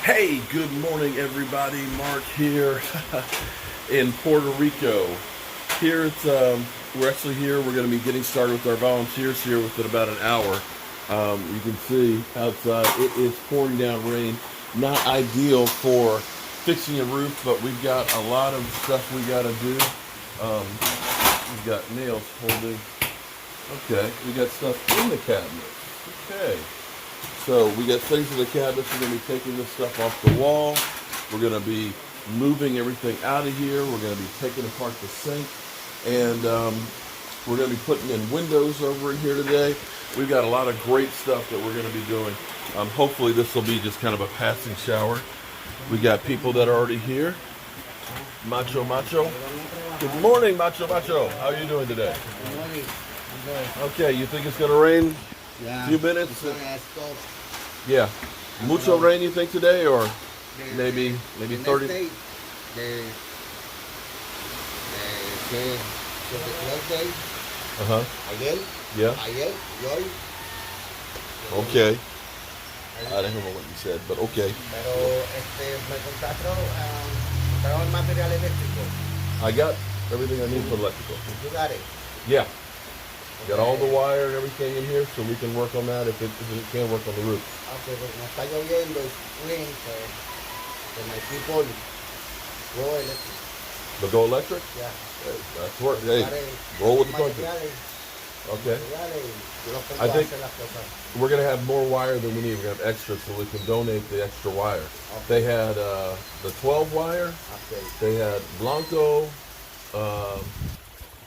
Hey, good morning, everybody. Mark here in Puerto Rico. Here it's we're actually here. We're going to be getting started with our volunteers here within about an hour. You can see outside it is pouring down rain. Not ideal for fixing a roof, but we've got a lot of stuff we got to do. We've got nails holding. Okay, we got stuff in the cabinet. Okay. So we got things in the cabinets. We're going to be taking this stuff off the wall. We're going to be moving everything out of here. We're going to be taking apart the sink. And we're going to be putting in windows over in here today. We've got a lot of great stuff that we're going to be doing. Hopefully this will be just kind of a passing shower. We got people that are already here. Macho. Good morning, Macho. How are you doing today? Good morning. Okay, you think it's going to rain? Yeah. A few minutes? Stop. Yeah. Mucho rain, you think, today, or maybe 30? The 12 day. Ayer. Yeah. Ayer. Y hoy. Okay. I don't know what you said, but okay. Pero me compraron el material eléctrico. I got everything I need for electrical. You got it. Yeah. Got all the wire and everything in here, so we can work on that if it can't work on the roof. Okay, but no está lloviendo, it's rain, so my people go electric. But go electric? Yeah. Hey, that's work. Hey, roll with the punches. Okay. I think we're going to have more wire than we need. We're going to have extra, so we can donate the extra wire. Okay. They had the 12 wire. Okay. They had Blanco,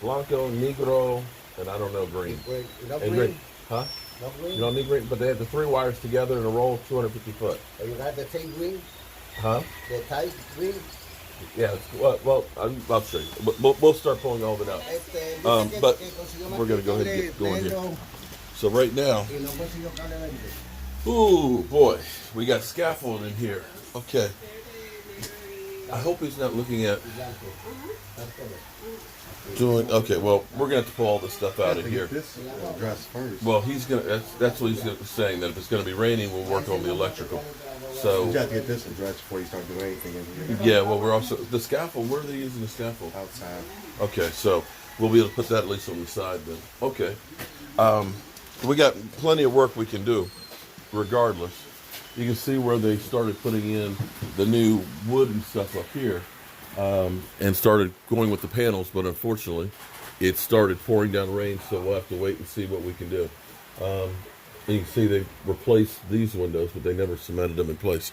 Negro, and I don't know green. No And green? Huh? No green? You don't need green, but they had the 3 wires together in a roll, 250 foot. Oh, you got the same green? Huh? The type green? Yeah. Well, I'll show you. We'll start pulling all of it out. But we're going to go ahead and get going here. So right now, ooh, boy, we got scaffold in here. Okay. I hope he's not looking at doing. Okay, well, we're gonna have to pull all this stuff out of here. First. Well, he's gonna. That's what he's saying. That if it's gonna be raining, we'll work on the electrical. So You have to get this addressed before you start doing anything in here. yeah. Well, we're also the scaffold. Where are they using the scaffold? Outside. Okay, so we'll be able to put that at least on the side then. Okay. We got plenty of work we can do, regardless. You can see where they started putting in the new wood and stuff up here, and started going with the panels, but unfortunately, it started pouring down rain, so we'll have to wait and see what we can do. You can see they replaced these windows, but they never cemented them in place.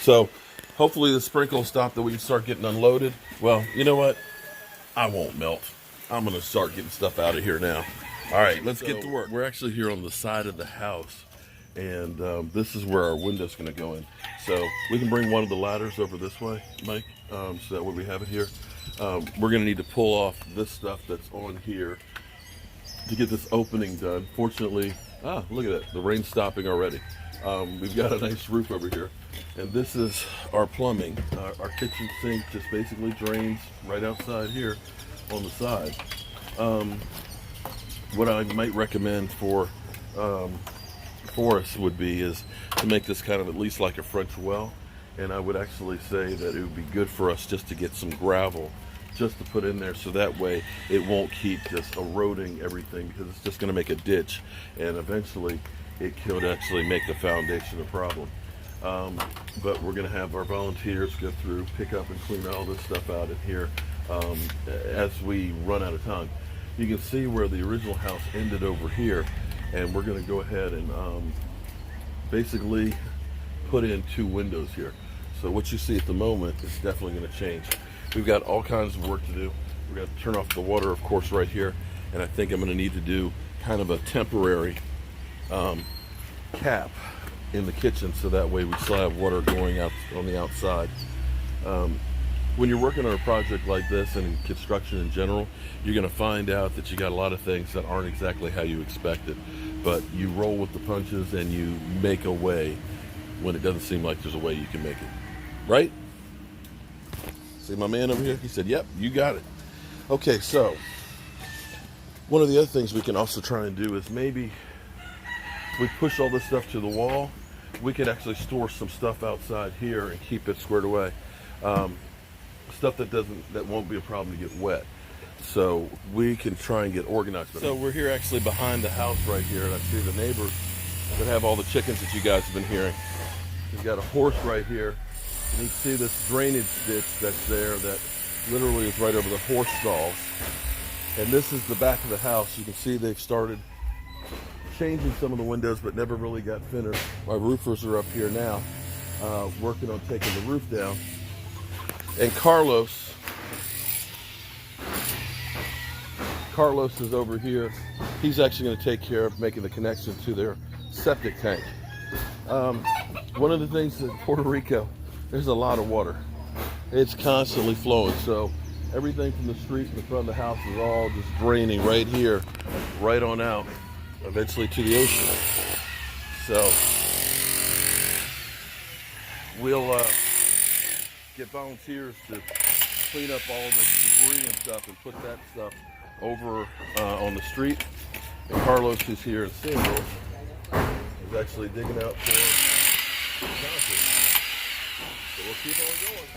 So hopefully the sprinkle will stop that we can start getting unloaded. Well, you know what? I won't melt. I'm going to start getting stuff out of here now. All right, let's get to work. We're actually here on the side of the house, and this is where our window's going to go in. So we can bring one of the ladders over this way, Mike, so that way we have it here. We're going to need to pull off this stuff that's on here to get this opening done. Fortunately, look at that, the rain's stopping already. We've got a nice roof over here, and this is our plumbing. Our kitchen sink just basically drains right outside here on the side. What I might recommend for us would be is to make this kind of at least like a French well, and I would actually say that it would be good for us just to get some gravel just to put in there, so that way it won't keep just eroding everything, because it's just going to make a ditch, and eventually it could actually make the foundation a problem. But we're going to have our volunteers go through, pick up and clean all this stuff out in here as we run out of time. You can see where the original house ended over here, and we're going to go ahead and basically put in 2 windows here. So what you see at the moment is definitely going to change. We've got all kinds of work to do. We're going to turn off the water, of course, right here, and I think I'm going to need to do kind of a temporary cap in the kitchen, so that way we still have water going out on the outside. When you're working on a project like this and in construction in general, you're going to find out that you got a lot of things that aren't exactly how you expected, but you roll with the punches and you make a way when it doesn't seem like there's a way you can make it. Right? See my man over here? He said, yep, you got it. Okay, so one of the other things we can also try and do is maybe we push all this stuff to the wall. we could actually store some stuff outside here and keep it squared away. Stuff that won't be a problem to get wet. So we can try and get organized. So we're here actually behind the house right here, and I see the neighbors that have all the chickens that you guys have been hearing. We've got a horse right here, and you see this drainage ditch that's there that literally is right over the horse stalls. And this is the back of the house. You can see they've started changing some of the windows, but never really got finished. Our roofers are up here now, working on taking the roof down. And Carlos is over here. He's actually going to take care of making the connection to their septic tank. One of the things in Puerto Rico, there's a lot of water. It's constantly flowing. So everything from the street in the front of the house is all just draining right here, right on out, eventually to the ocean. So we'll get volunteers to clean up all this debris and stuff and put that stuff over on the street. And Carlos, who's here in Sandals, is actually digging out for concrete. So we'll keep on going.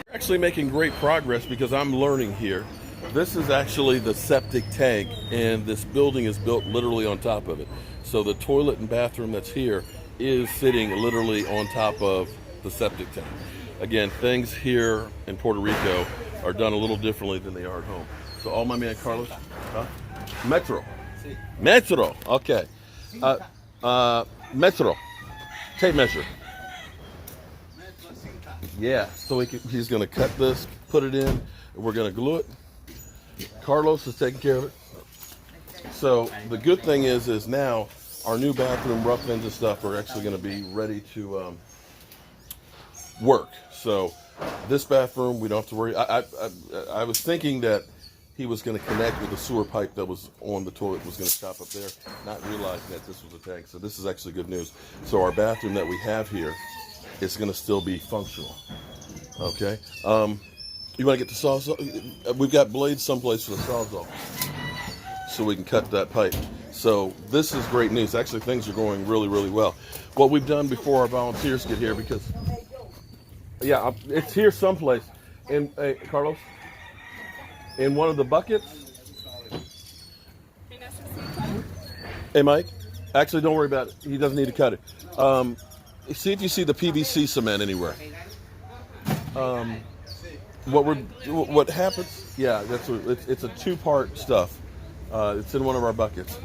We're actually making great progress because I'm learning here. This is actually the septic tank, and this building is built literally on top of it. So the toilet and bathroom that's here is sitting literally on top of the septic tank. Again, things here in Puerto Rico are done a little differently than they are at home. So all my man Carlos, Metro. Metro, okay. Metro, tape measure. Yeah, so he's gonna cut this, put it in, and we're gonna glue it. Carlos is taking care of it. So the good thing is now our new bathroom rough ends and stuff are actually going to be ready to work. So this bathroom, we don't have to worry. I was thinking that he was going to connect with the sewer pipe that was on the toilet, was going to stop up there, not realizing that this was a tank. So this is actually good news. So our bathroom that we have here is going to still be functional. Okay. You want to get the sawzall? We've got blades someplace for the sawzall, so we can cut that pipe. So this is great news. Actually, things are going really, really well. What we've done before our volunteers get here, because yeah, it's here someplace. And Carlos, in one of the buckets. Hey, Mike. Actually, don't worry about it. He doesn't need to cut it. See if you see the PVC cement anywhere. What happens? Yeah, it's a two-part stuff. It's in one of our buckets.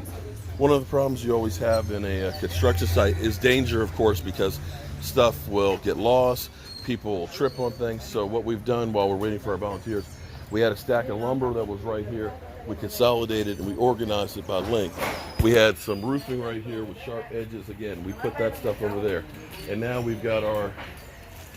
One of the problems you always have in a construction site is danger, of course, because stuff will get lost, people will trip on things. So what we've done while we're waiting for our volunteers, we had a stack of lumber that was right here. We consolidated and we organized it by length. We had some roofing right here with sharp edges. Again, we put that stuff over there. And now we've got our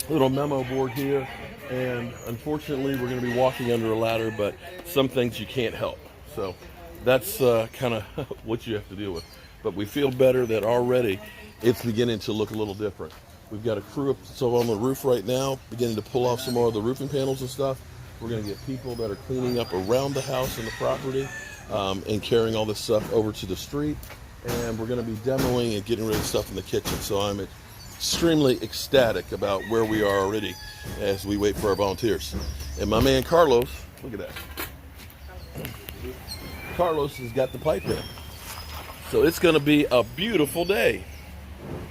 little memo board here, and unfortunately we're going to be walking under a ladder, but some things you can't help. So that's kind of what you have to deal with. But we feel better that already it's beginning to look a little different. We've got a crew up on the roof right now, beginning to pull off some more of the roofing panels and stuff. We're going to get people that are cleaning up around the house and the property and carrying all this stuff over to the street. And we're going to be demoing and getting rid of stuff in the kitchen. So I'm extremely ecstatic about where we are already as we wait for our volunteers. And my man Carlos, look at that. Carlos has got the pipe in. So it's going to be a beautiful day.